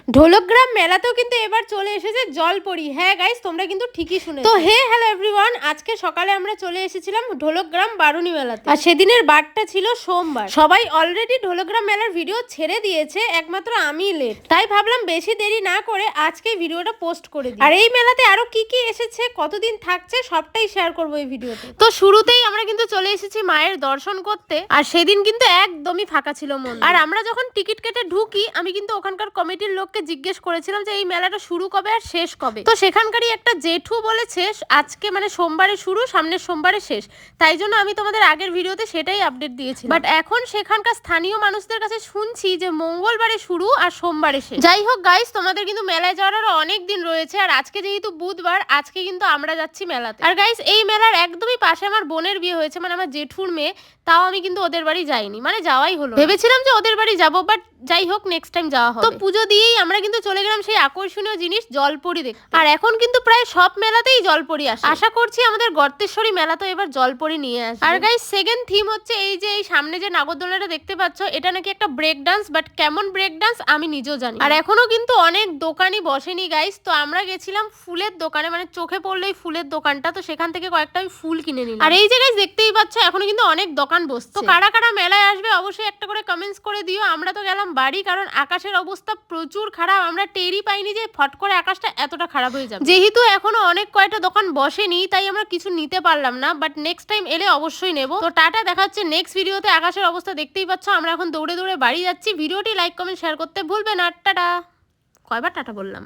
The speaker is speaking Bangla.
ঢোলকগ্রাম মেলাতেও কিন্তু এবার চলে এসেছে জলপরি। হ্যাঁ গাইস, তোমরা কিন্তু ঠিকই শুনেছো। তো হ্যালো এভরিওয়ান, আজকে সকালে আমরা চলে এসেছিলাম ঢোলকগ্রাম বারুনি মেলাতে। আর সেদিনের বারটা ছিল সোমবার। সবাই অলরেডি ঢোলকগ্রাম মেলার ভিডিও ছেড়ে দিয়েছে, একমাত্র আমি লেট। তাই ভাবলাম বেশি দেরি না করে আজকে ভিডিওটা পোস্ট করে দিই। আর এই মেলাতে আরো কি কি এসেছে, কতদিন থাকছে, সবটাই শেয়ার করবো এই ভিডিওতে। তো শুরুতেই আমরা কিন্তু চলে এসেছি মায়ের দর্শন করতে। আর সেদিন কিন্তু একদমই ফাঁকা ছিল মন্দির। আর আমরা যখন টিকিট কেটে ঢুকি, আমি কিন্তু ওখানকার কমিটির লোককে জিজ্ঞেস করেছিলাম যে এই মেলাটা শুরু কবে আর শেষ কবে। তো সেখানকারই একটা জেঠু বলেছে আজকে মানে সোমবারে শুরু, সামনের সোমবারে শেষ। তাই জন্য আমি তোমাদের আগের ভিডিওতে সেটাই আপডেট দিয়েছি। বাট এখন সেখানকার স্থানীয় মানুষদের কাছে শুনছি যে মঙ্গলবারে শুরু আর সোমবারে শেষ। যাই হোক গাইস, তোমাদের কিন্তু মেলায় যাওয়ার আরো অনেক দিন রয়েছে। আর আজকে যেহেতু বুধবার, আজকে কিন্তু আমরা যাচ্ছি মেলাতে। আর গাইস, এই মেলার একদমই পাশে আমার বোনের বিয়ে হয়েছে, মানে আমার জেঠুর মেয়ে। তাও আমি কিন্তু ওদের বাড়ি যাইনি, মানে যাওয়াই হলো। ভেবেছিলাম যে ওদের বাড়ি যাবো, বাট যাই হোক নেক্সট টাইম যাওয়া হবে। তো পুজো দিয়েই আমরা কিন্তু চলে গেলাম সেই আকর্ষণীয় জিনিস জলপরি দেখতে। আর এখন কিন্তু প্রায় সব মেলাতেই জলপরি আসে। আশা করছি আমাদের গর্তেশ্বরী মেলা তো এবার জলপরি নিয়ে আসবে। আর গাইস, সেকেন্ড থিম হচ্ছে এই যে এই সামনে যে নাগরদোলনাটা দেখতে পাচ্ছ, এটা নাকি একটা ব্রেক ডান্স, বাট কেমন ব্রেক ডান্স আমি নিজেও জানি। আর এখনো কিন্তু অনেক দোকানই বসেনি গাইস। তো আমরা গেছিলাম ফুলের দোকানে, মানে চোখে পড়লো এই ফুলের দোকানটা, তো সেখান থেকে কয়েকটা আমি ফুল কিনে নিলাম। আর এই যে গাইস দেখতেই পাচ্ছ, এখনো কিন্তু অনেক দোকান বসছে। তো কারা কারা মেলায় আসবে অবশ্যই একটা করে কমেন্টস করে দিও। আমরা তো গেলাম বাড়ি, কারণ আকাশের অবস্থা প্রচুর খারাপ। আমরা টেরই পাইনি যে ফট করে আকাশটা এতটা খারাপ হয়ে যাবে। যেহেতু এখনো অনেক কয়টা দোকান বসেনি, তাই আমরা কিছু নিতে পারলাম না। বাট নেক্সট টাইম এলে অবশ্যই নেব। তো টাটা, দেখা হচ্ছে নেক্সট ভিডিওতে। আকাশের অবস্থা দেখতেই পাচ্ছ, আমরা এখন দৌড়ে দৌড়ে বাড়ি যাচ্ছি। ভিডিওটি লাইক কমেন্ট শেয়ার করতে ভুলবে না। টাটা। কয়বার টাটা বললাম?